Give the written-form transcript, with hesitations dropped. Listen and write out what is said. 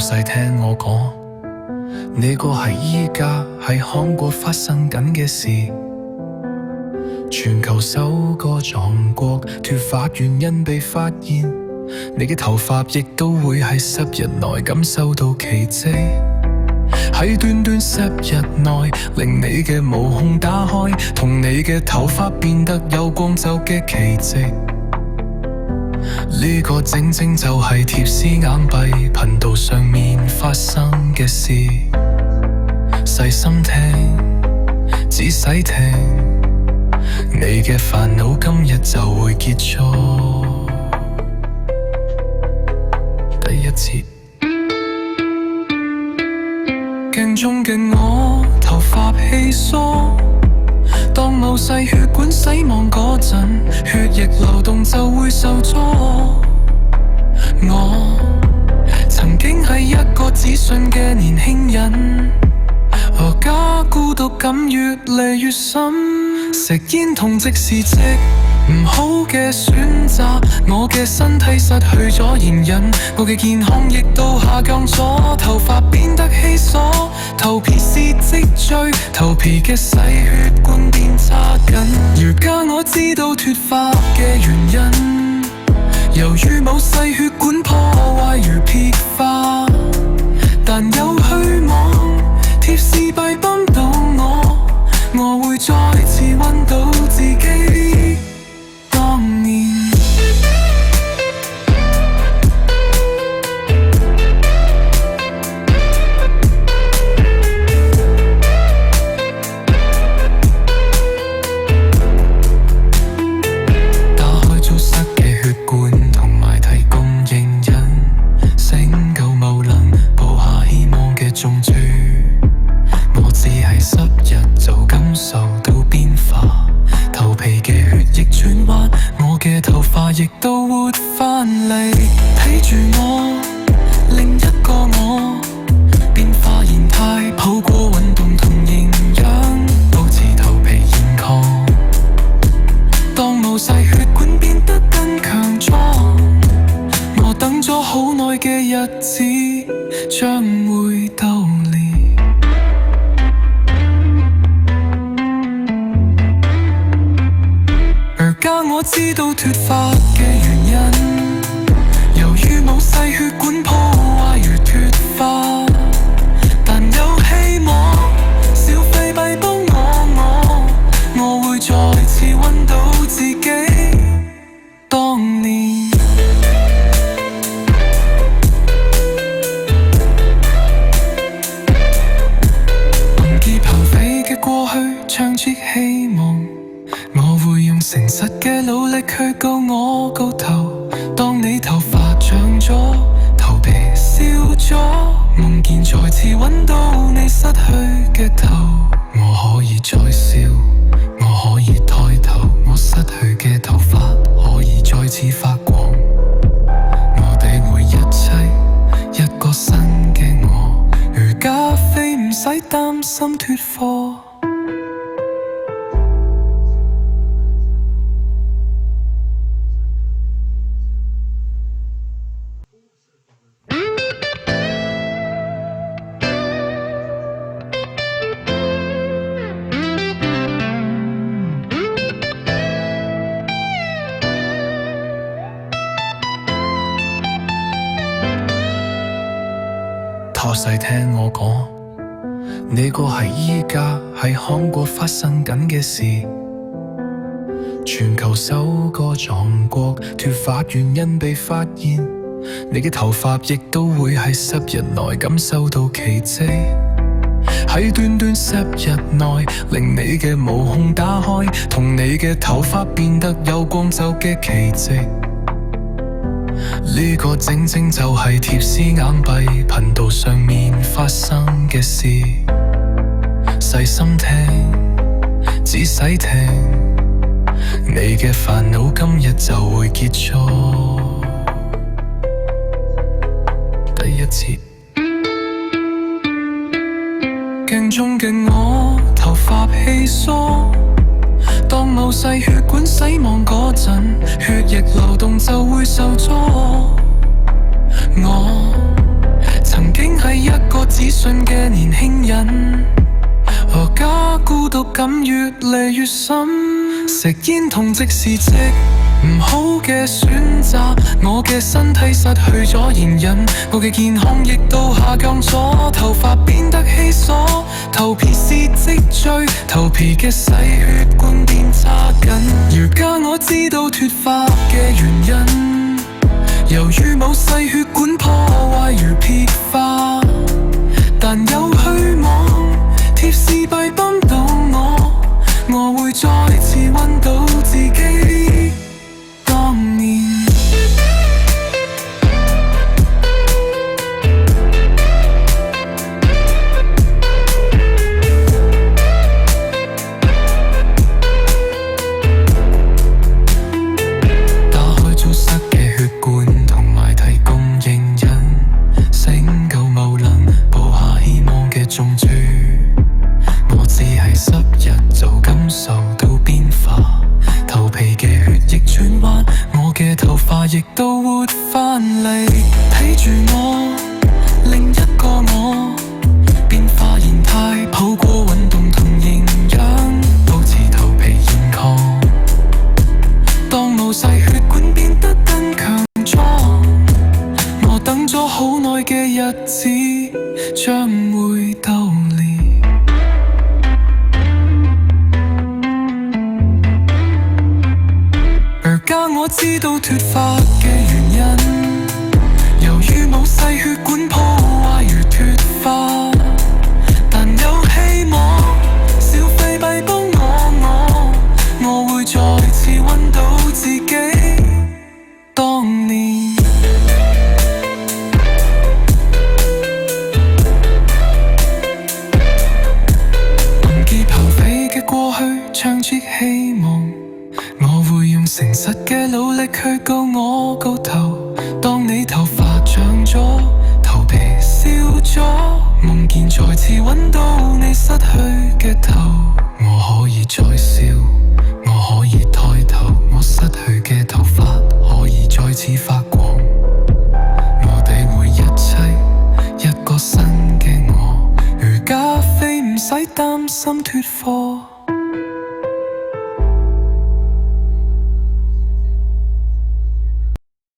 細聽我講，呢個係依家喺韓國發生緊嘅事。全球首個壯國脫髮原因被發現，你嘅頭髮亦都會喺10日內感受到奇蹟。喺短短10日內，令你嘅毛孔打開，同你嘅頭髮變得有光澤嘅奇蹟。呢個正正就係貼絲眼閉頻道上面發生嘅事。細心聽，仔細聽，你嘅煩惱今日就會結束。第一節，鏡中嘅我頭髮稀疏，當某細血管死亡嗰陣，血液流動就會受阻。我曾經係一個自信嘅年輕人，而家孤獨感越嚟越深。食煙同直是直唔好嘅選擇，我嘅身體失去咗延韌，我嘅健康亦都下降咗，頭髮變得稀疏，頭皮是積聚，頭皮嘅細血管變差緊。而家我知道脫髮嘅原因，由於某細血管破壞如撇花，但有虛妄，貼士閉繃到我會再次搵到自己當年。打開阻塞嘅血管，同埋提供應引，醒夠無能播下希望嘅種子。我只係10日就感受到變化，頭皮嘅血液轉彎，我嘅頭髮亦都活返嚟。睇住我，另一個我，變化形態，透過運動同營養，保持頭皮健康。當毛細血管變得更強壯，我等咗好耐嘅日子將會到嚟。而家我知道脫髮嘅原因，由於某細血管破壞如脫髮，但有希望，消費閉繃我會再次搵到自己當年。忘記貧肥嘅過去，唱出希望，我會用誠實嘅努力去告我高頭。當你頭髮長咗，頭皮少咗，夢見再次搵到你失去嘅頭。我可以再笑，我可以抬頭，我失去嘅頭髮可以再次發光。我哋會一齊，一個新嘅我，如咖啡唔使擔心脫貨。託細聽我講，呢個係依家喺韓國發生緊嘅事。全球首個壯國脫髮原因被發現，你嘅頭髮亦都會喺10日內感受到奇蹟。喺短短10日內，令你嘅毛孔打開，同你嘅頭髮變得有光澤嘅奇蹟。呢個正正就係貼絲眼閉頻道上面發生嘅事。細心聽，仔細聽，你嘅煩惱今日就會結束。第一節，鏡中嘅我頭髮稀疏，當某細血管死亡嗰陣，血液流動就會受阻。我曾經係一個只信嘅年輕人，何家孤獨感越嚟越深，食煙同即時直唔好嘅選擇，我嘅身體失去咗現印，我嘅健康亦都下降咗，頭髮變得稀疏，頭皮是積聚，頭皮嘅細血管變差緊。而家我知道脫髮嘅原因，由於某細血管破壞如撇花，但有虛妄貼士幣崩到我會再次搵到自己當年。打開阻塞嘅血管同埋提供應引，醒夠謬論播下希望嘅種子，我只係10日就感受到變化，頭皮嘅血液轉彎，我嘅頭髮亦都活返嚟。睇住我，另一個我，變化形態，跑過運動同營養，保持頭皮健康。當毛細血管變得更強壯，我等咗好耐嘅日子將會到嚟。而家我知道脫髮嘅原因，由於某細血管破壞如脫髮，但有希望小費幣幫我會再次搵到自己當年。唔結頭髮嘅過去唱出希望，我會用誠實嘅努力去告我高頭。當你頭髮長咗，頭皮少咗，夢見再次搵到你失去嘅頭。我可以再笑，我可以抬頭，我失去嘅頭髮可以再次發光。我哋會一齊，一個新嘅我，如咖啡唔使擔心脫貨。